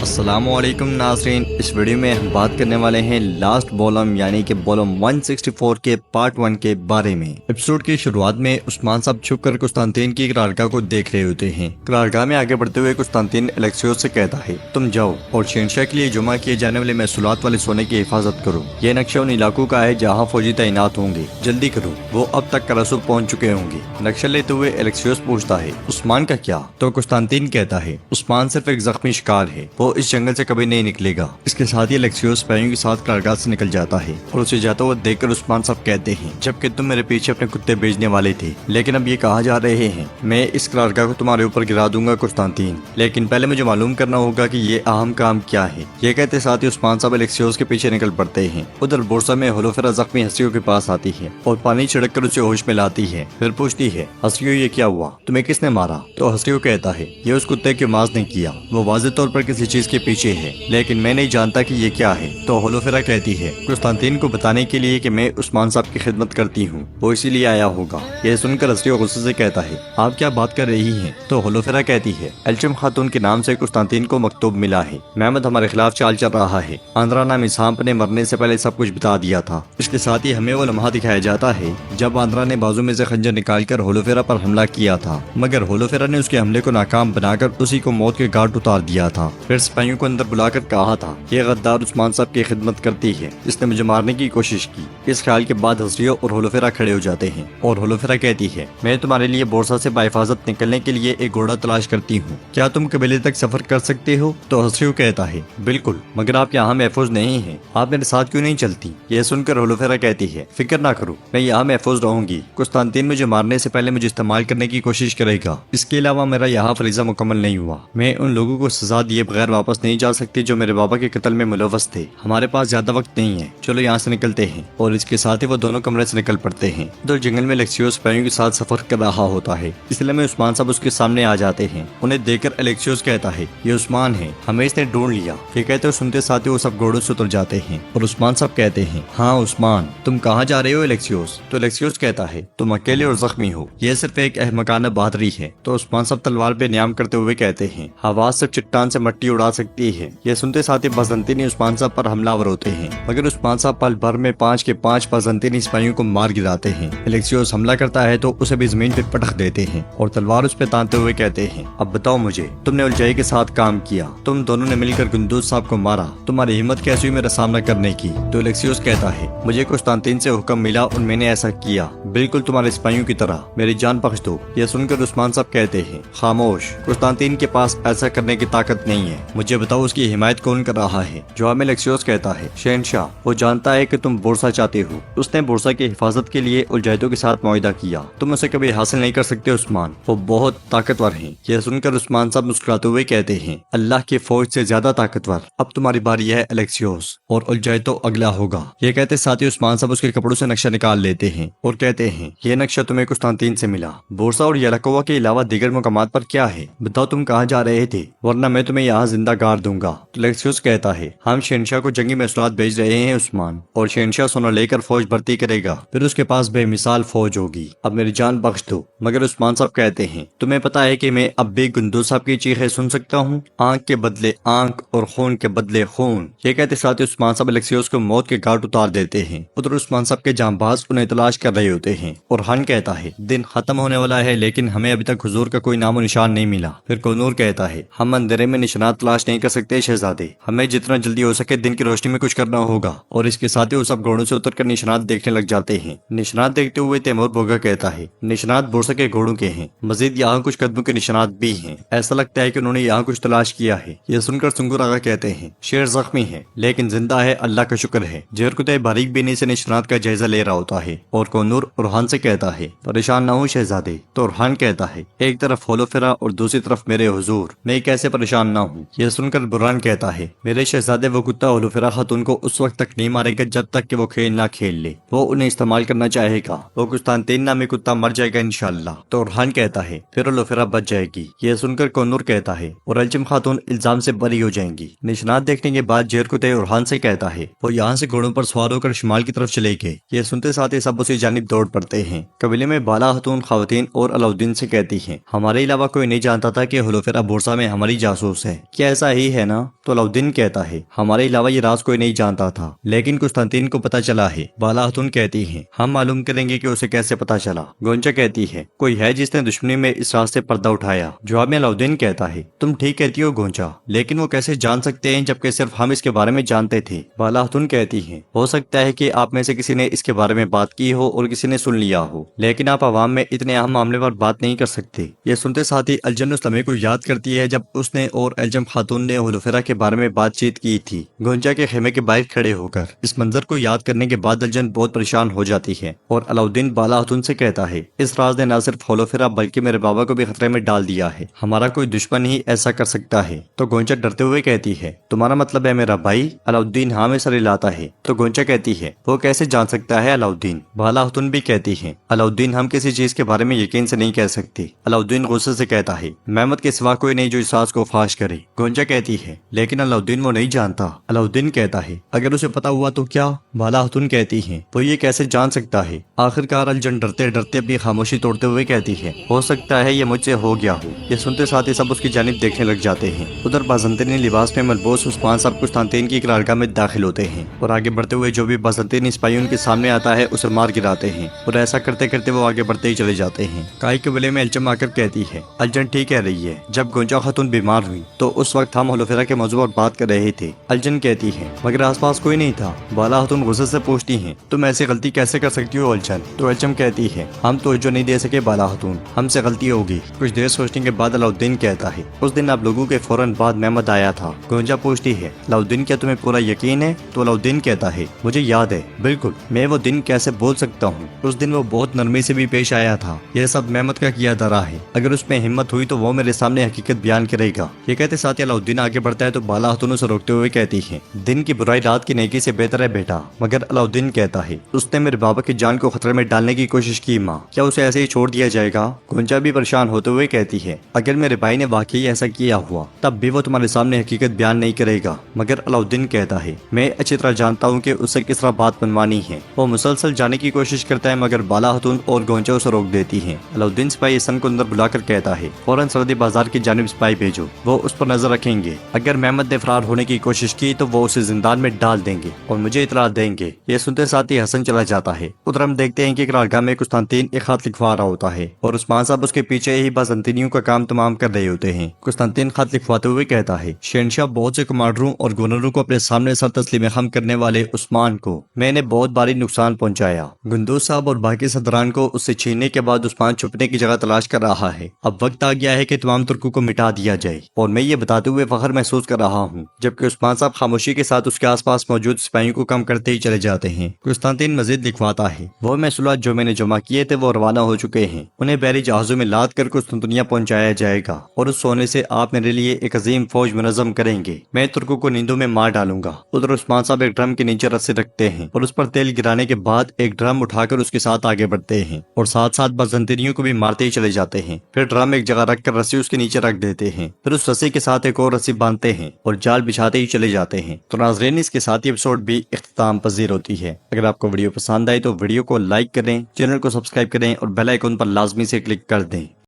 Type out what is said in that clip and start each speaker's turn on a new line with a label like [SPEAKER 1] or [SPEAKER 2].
[SPEAKER 1] السلام علیکم ناظرین، اس ویڈیو میں ہم بات کرنے والے ہیں لاسٹ بولم یعنی کہ بولم 164 کے پارٹ 1 کے بارے میں۔ ایپیسوڈ کی شروعات میں عثمان صاحب چھپ کر قسطنطین کی قرارگاہ کو دیکھ رہے ہوتے ہیں۔ قرارگاہ میں آگے بڑھتے ہوئے قسطنطین الیکسیوس سے کہتا ہے تم جاؤ اور شہنشاہ کے لیے جمع کیے جانے والے محصولات والے سونے کی حفاظت کرو۔ یہ نقشہ ان علاقوں کا ہے جہاں فوجی تعینات ہوں گے، جلدی کرو، وہ اب تک کراسو پہنچ چکے ہوں گے۔ نقشہ لیتے ہوئے الیکسیوس پوچھتا ہے عثمان کا کیا؟ تو قسطنطین کہتا ہے عثمان صرف ایک زخمی شکار ہے، وہ اس جنگل سے کبھی نہیں نکلے گا۔ اس کے ساتھ ہی الیکسیوس سپاہیوں کے ساتھ قرارگاہ سے نکل جاتا ہے اور اسے جاتا ہوا دیکھ کر عثمان صاحب کہتے ہیں جبکہ تم میرے پیچھے اپنے کتے بھیجنے والے تھے، لیکن اب یہ کہا جا رہے ہیں میں اس قرارگاہ کو تمہارے اوپر گرا دوں گا قسطنطین، لیکن پہلے مجھے معلوم کرنا ہوگا کہ یہ اہم کام کیا ہے۔ یہ کہتے ساتھ ہی عثمان صاحب الیکسیوس کے پیچھے نکل پڑتے ہیں۔ ادھر بورسا میں ہولوفیرا زخمی ہسیو کے پاس آتی ہے اور پانی چھڑک کر اسے ہوش میں لاتی ہے، پھر پوچھتی ہے ہسیو یہ کیا ہوا، تمہیں کس نے مارا؟ تو ہسیو کہتا ہے یہ اس کتے کے ماز نے کیا، وہ واضح طور پر کسی چیز کے پیچھے ہے لیکن میں نہیں جانتا کہ یہ کیا ہے۔ تو ہولوفیرا کہتی ہے قسطنطین کو بتانے کے لیے کہ میں عثمان صاحب کی خدمت کرتی ہوں، وہ اسی لیے آیا ہوگا۔ یہ سن کر ہسیو غصے سے کہتا ہے آپ کیا بات کر رہی ہیں؟ تو ہولوفیرا کہتی ہے الچم خاتون کے نام سے قسطنطین کو مکتوب ملا ہے، محمد ہمارے خلاف چال چل رہا ہے، آندرا نام اسحاق نے مرنے سے پہلے سب کچھ بتا دیا تھا۔ اس کے ساتھ ہی ہمیں وہ لمحہ دکھایا جاتا ہے جب آندرا نے بازو میں سے خنجر نکال کر ہولوفیرا پر حملہ کیا تھا، مگر ہولوفیرا نے اس کے حملے کو ناکام بنا کر اسی کو موت کے گھاٹ اتار دیا تھا۔ پھر سپاہیوں کو اندر بلا کر کہا تھا یہ غدار عثمان صاحب کی خدمت کرتی ہے، اس نے مجھے مارنے کی کوشش کی۔ اس خیال کے بعد ہسیو اور ہولوفیرا کھڑے ہو جاتے ہیں اور ہولوفیرا کہتی ہے میں تمہارے لیے بورسا سے بحفاظت نکلنے کے لیے ایک گھوڑا تلاش کرتی ہوں، کیا تم قبیلے تک سفر کر سکتے ہو؟ تو ہسیو کہتا ہے بالکل، مگر آپ یہاں محفوظ نہیں ہیں، آپ میرے ساتھ کیوں نہیں چلتی؟ یہ سن کر ہولوفیرا کہتی ہے فکر نہ کرو، میں یہاں محفوظ رہوں گی، قسطنطین مجھے مارنے سے پہلے مجھے استعمال کرنے کی کوشش کرے گا، اس کے علاوہ میرا یہاں فریضہ مکمل نہیں ہوا، میں ان لوگوں کو سزا دیے بغیر واپس نہیں جا سکتی جو میرے بابا کے قتل میں ملوث تھے، ہمارے پاس زیادہ وقت نہیں ہے، چلو یہاں سے نکلتے ہیں۔ اور اس کے ساتھ ہی وہ دونوں کمرے سے نکل پڑتے ہیں۔ تو جنگل میں الیکسیوس سپاہیوں کے ساتھ سفر کر رہا ہوتا ہے، اس لیے میں عثمان صاحب اس کے سامنے آ جاتے ہیں۔ انہیں دیکھ کر الیکسیوس کہتا ہے یہ عثمان ہے، ہمیں اس نے ڈھونڈ لیا۔ یہ کہتے ہوئے سنتے ساتھ ہی وہ سب گھوڑوں سے اتر جاتے ہیں اور عثمان صاحب کہتے ہیں ہاں عثمان تم کہاں جا رہے ہو الیکسیوس؟ تو الیکسیوس کہتا ہے تم اکیلے اور زخمی ہو، یہ صرف ایک احمقانہ بہادری ہے۔ تو عثمان صاحب تلوار پہ نیام کرتے ہوئے کہتے ہیں آواز صرف چٹان سے مٹی اڑا سکتی ہے۔ یہ سنتے ساتھ ہی بازنطینی عثمان صاحب پر حملہ آور ہوتے ہیں، مگر عثمان صاحب پل بھر میں 5 کے 5 بازنطینی سپاہیوں کو مار گراتے ہیں۔ الیکسیوس حملہ کرتا ہے تو اسے بھی زمین پہ پٹخ دیتے ہیں اور تلوار اس پہ تانتے ہوئے کہتے ہیں اب بتاؤ مجھے، تم نے الجائی کے ساتھ کام کیا، تم دونوں نے مل کر گندوز صاحب کو مارا، تمہاری ہمت کیسی ہوئی میرا سامنا کرنے کی؟ تو الیکسیوس کہتا ہے مجھے قسطنطین سے حکم ملا اور میں نے ایسا کیا، بالکل تمہارے سپاہیوں کی طرح، میری جان بخش دو۔ یہ سن کر عثمان صاحب کہتے ہیں خاموش، قسطنطین کے پاس ایسا کرنے کی طاقت نہیں ہے، مجھے بتاؤ اس کی حمایت کون کر رہا ہے؟ جواب میں الیکسیوس کہتا ہے شہنشاہ، وہ جانتا ہے کہ تم بورسا چاہتے ہو، اس نے بورسا کی حفاظت کے لیے الجائدوں کے ساتھ معاہدہ کیا، تم اسے کبھی حاصل نہیں کر سکتے عثمان، وہ بہت طاقتور ہیں۔ یہ سن کر عثمان صاحب مسکراتے ہوئے کہتے ہیں اللہ کی فوج سے زیادہ طاقتور، اب تمہاری باری ہے الیکسیوس، اور الجائدو اگلا ہوگا۔ یہ کہتے ساتھ ہی عثمان صاحب اس کے کپڑوں سے نقشہ نکال لیتے ہیں اور کہتے ہیں یہ نقشہ تمہیں قسطنطین سے ملا، بورسا اور یلاکوا کے علاوہ دیگر مقامات پر کیا ہے؟ بتاؤ تم کہاں جا رہے تھے، ورنہ میں تمہیں یہاں زندہ گاڑ دوں گا۔ تو الیکسیوس کہتا ہے ہم شہنشاہ کو جنگی محصولات بھیج رہے ہیں عثمان، اور شہنشاہ سونا لے کر فوج بھرتی کرے گا، پھر اس کے پاس بے مثال فوج ہوگی، اب میری جان بخش دو۔ مگر عثمان صاحب کہتے ہیں تمہیں پتا ہے کہ میں اب بھی گندوز صاحب کی چیخیں سن سکتا ہوں، آنکھ کے بدلے آنکھ اور خون کے بدلے خون۔ یہ کہتے ساتھ عثمان صاحب الیکسیوس کو موت کے گھاٹ اتار دیتے ہیں۔ ادھر عثمان صاحب کے جانباز انہیں تلاش کر رہے ہوتے ہیں اور ہن کہتا ہے دن ختم ہونے والا ہے لیکن ہمیں ابھی تک حضور کا کوئی نام و نشان نہیں ملا۔ پھر کونور کہتا ہے ہم اندھیرے میں نشانات تلاش نہیں کر سکتے شہزادے، ہمیں جتنا جلدی ہو سکے دن کی روشنی میں کچھ کرنا ہوگا۔ اور اس کے ساتھ ہی وہ سب گھوڑوں سے اتر کر نشانات دیکھنے لگ جاتے ہیں۔ نشانات دیکھتے ہوئے تیمور بوگا کہتا ہے نشانات بورسا کے گھوڑوں کے ہیں، مزید یہاں کچھ قدموں کے نشانات بھی ہیں، ایسا لگتا ہے کہ انہوں نے یہاں کچھ تلاش کیا ہے۔ یہ سن کر سنگر آغا کہتے ہیں شیر زخمی ہے لیکن زندہ ہے، اللہ کا شکر ہے۔ جہرکتے باریک بینی سے نشانات کا جائزہ لے رہا ہوتا ہے اور کونور ارحان سے کہتا ہے پریشان نہ ہو شہزادے۔ تو ارحان کہتا ہے ایک طرف ہولوفیرا اور دوسری طرف میرے حضور، میں کیسے پریشان نہ ہوں؟ یہ سن کر بران کہتا ہے میرے شہزادے وہ کتا ہولوفیرا خاتون کو اس وقت تک نہیں مارے گا جب تک کہ وہ کھیل نہ کھیل لے، وہ انہیں استعمال کرنا چاہے گا، وہ قسطنطین نامی کتا مر جائے گا انشاءاللہ۔ تو ارحان کہتا ہے پھر ہولوفیرا بچ جائے گی۔ یہ سن کر کونور کہتا ہے اور الچم خاتون الزام سے بری ہو جائیں گی۔ نشانات دیکھنے کے بعد جہرکتے ارحان سے کہتا ہے وہ یہاں سے گھوڑوں پر سوار ہو کر شمال کی طرف چلے گئے۔ یہ سنتے ساتھ ہی سب اسی جانب دوڑ پڑتے ہیں۔ قبیلے میں بالا خاتون خواتین اور علاؤدین سے کہتی ہیں ہمارے علاوہ کوئی نہیں جانتا تھا کہ ہولوفیرا بورسا میں ہماری جاسوس ہے، کیا ایسا ہی ہے نا؟ تو تو علاؤدین کہتا ہے ہمارے علاوہ یہ راز کوئی نہیں جانتا تھا، لیکن قسطنطین کو پتا چلا ہے۔ بالا خاتون کہتی ہے ہم معلوم کریں گے کہ اسے کیسے پتا چلا۔ گونچا کہتی ہے کوئی ہے جس نے دشمنی میں اس راز سے پردہ اٹھایا۔ جواب میں علاؤدین کہتا ہے تم ٹھیک کہتی ہو گونچا، لیکن وہ کیسے جان سکتے ہیں جبکہ صرف ہم اس کے بارے میں جانتے تھے۔ بالا خاتون کہتی ہے ہو سکتا ہے کہ آپ میں سے کسی نے اس کے بارے میں بات کی ہو اور کسی نے سن لیا ہو، لیکن آپ عوام میں اتنے اہم معاملے پر بات نہیں کر سکتے۔ یہ سنتے ساتھ ہی الجن اس لمحے کو یاد کرتی ہے جب اس نے اور الجم خاتون نے ہولوفیرا کے بارے میں بات چیت کی تھی، گونچا کے خیمے کے باہر کھڑے ہو کر۔ اس منظر کو یاد کرنے کے بعد الجن بہت پریشان ہو جاتی ہے اور علاؤدین بالا خاتون سے کہتا ہے اس راز نے نہ صرف ہولوفیرا بلکہ میرے بابا کو بھی خطرے میں ڈال دیا ہے، ہمارا کوئی دشمن ہی ایسا کر سکتا ہے۔ تو گونچا ڈرتے ہوئے کہتی ہے تمہارا مطلب ہے میرا بھائی؟ علاؤدین ہاں میں سر ہلاتا ہے۔ تو گونچا کہتی ہے وہ کیسے جان سکتا ہے علاؤدین؟ بالا خاتون بھی کہتی ہے علاؤدین ہم کسی چیز کے بارے میں یقین سے نہیں کہہ سکتے۔ علاؤدین غصے سے کہتا ہے محمد کے سوا کوئی نہیں جو اس راز کو فاش کرے۔ گونچا کہتی ہے لیکن علاؤدین وہ نہیں جانتا۔ علاؤدین کہتا ہے اگر اسے پتا ہوا تو کیا؟ بالا خاتون کہتی ہے وہ یہ کیسے جان سکتا ہے؟ آخرکار الجن ڈرتے ڈرتے اپنی خاموشی توڑتے ہوئے کہتی ہے ہو سکتا ہے یہ مجھ سے ہو گیا ہو۔ یہ سنتے ساتھ ہی سب اس کی جانب دیکھنے لگ جاتے ہیں۔ ادھر بازنطینی لباس میں ملبوس عثمان صاحب قسطنطین کی قرارگاہ میں داخل ہوتے ہیں اور آگے بڑھتے ہوئے جو بھی بازنطینی سپاہی ان کے سامنے آتا ہے اسے مار گراتے ہیں، اور ایسا کرتے کرتے وہ آگے بڑھتے ہی چلے جاتے ہیں۔ کائی قبیلے میں الجم آ کر کہتی ہے الجن ٹھیک کہہ رہی ہے، جب گونچا خاتون بیمار ہوئی تو اس وقت ہم ہولوفیرا کے موضوع پر بات کر رہے تھے۔ الجن کہتی ہے مگر آس پاس کوئی نہیں تھا۔ بالا خاتون غصے سے پوچھتی ہیں تم ایسی غلطی کیسے کر سکتی ہو الجن؟ تو الجم کہتی ہے ہم توجہ نہیں دے سکے بالا خاتون، ہم سے غلطی ہوگی۔ کچھ دیر سوچنے کے بعد علاؤدین کہتا ہے اس دن آپ لوگوں کے فوراً بعد محمد آیا تھا۔ گونجا پوچھتی ہے علاؤدین کیا تمہیں پورا یقین ہے؟ تو علاؤدین کہتا ہے مجھے یاد ہے بالکل، میں وہ دن کیسے بول سکتا ہوں، اس دن وہ بہت نرمی سے بھی پیش آیا تھا۔ یہ سب محمد کا کیا دھرا ہے، اگر اس میں ہمت ہوئی تو وہ میرے سامنے حقیقت بیان کرے گا۔ یہ کہتے ساتھ علاؤدین آگے بڑھتا ہے تو بالا خاتون اسے روکتے ہوئے کہتی ہے دن کی برائی رات کی نیکی سے بہتر ہے بیٹا۔ مگر علاؤدین کہتا ہے اس نے میرے بابا کی جان کو خطرے میں ڈالنے کی کوشش کی ماں، کیا اسے ایسے ہی چھوڑ دیا جائے گا؟ گونجا بھی پریشان ہوتے ہوئے کہتی ہے اگر میرے بھائی نے واقعی ایسا کیا ہوا تب بھی وہ تمہارے سامنے حقیقت بیان نہیں کرے گا۔ مگر علاؤدین کہتا ہے میں اچھی طرح جانتا ہوں کہ اسے کس طرح بات بنوانی ہے۔ وہ مسلسل جانے کی کوشش کرتا ہے مگر بالا خاتون اور گونجا اسے روک دیتی ہیں۔ علاؤدین سپاہی حسن کو اندر بلا کر کہتا ہے فوراً سرحدی بازار کی جانب سپاہی بھیجو، وہ اس پر نظر رکھیں گے، اگر محمد نے فرار ہونے کی کوشش کی تو وہ اسے زندان میں ڈال دیں گے اور مجھے اطلاع دیں گے۔ یہ سنتے ساتھ ہی حسن چلا جاتا ہے۔ ادھر ہم دیکھتے ہیں کہ قرارگاہ میں قسطنطین ایک خط لکھوا رہا ہوتا ہے اور عثمان صاحب اس کے پیچھے ہی بازنطینیوں کا کام تمام کر رہے ہوتے ہیں۔ قسطنطین خط لکھواتے ہوئے کہتا ہے شہنشاہ بہت سے کمانڈروں اور گورنروں کو اپنے سامنے سر تسلیم خم کرنے والے عثمان کو میں نے بہت باری نقصان پہنچایا۔ گندوز صاحب اور باقی صدران کو اس سے چھیننے کے بعد عثمان چھپنے کی جگہ تلاش کر رہا ہے۔ اب وقت آ گیا ہے کہ تمام ترکوں کو مٹا دیا جائے، اور میں یہ بتاتے ہوئے فخر محسوس کر رہا ہوں، جبکہ عثمان صاحب خاموشی کے ساتھ اس کے آس پاس موجود سپاہیوں کو کم کرتے ہی چلے جاتے ہیں۔ قسطنطین مزید لکھواتا ہے وہ محصولات جو میں نے جمع کیے تھے وہ روانہ ہو چکے ہیں، انہیں بحری جہازوں میں لاد کر قسطنطنیہ پہنچایا جائے گا، اور اس سونے سے آپ میرے لیے ایک عظیم فوج منظم کریں گے۔ میں ترکوں کو نیندوں میں مار ڈالوں گا۔ ادھر عثمان صاحب ایک ڈرم کے نیچے رسی رکھتے ہیں اور اس پر تیل گرانے کے بعد ایک ڈرم اٹھا کر اس کے ساتھ آگے بڑھتے ہیں اور ساتھ ساتھ بازنطینیوں کو بھی مارتے ہی چلے جاتے ہیں۔ پھر ڈرم ایک جگہ رکھ کر رسی اس کے نیچے رکھ دیتے ہیں، پھر اس رسی کے ساتھ ایک اور رسی باندھتے ہیں اور جال بچھاتے ہی چلے جاتے ہیں۔ تو ناظرین اس کے ساتھ یہ ایپیسوڈ بھی اختتام پذیر ہوتی ہے۔ اگر آپ کو ویڈیو پسند آئی تو ویڈیو کو لائک کریں، چینل کو سبسکرائب کریں اور بیل آئیکن پر لازمی سے کلک کر دیں۔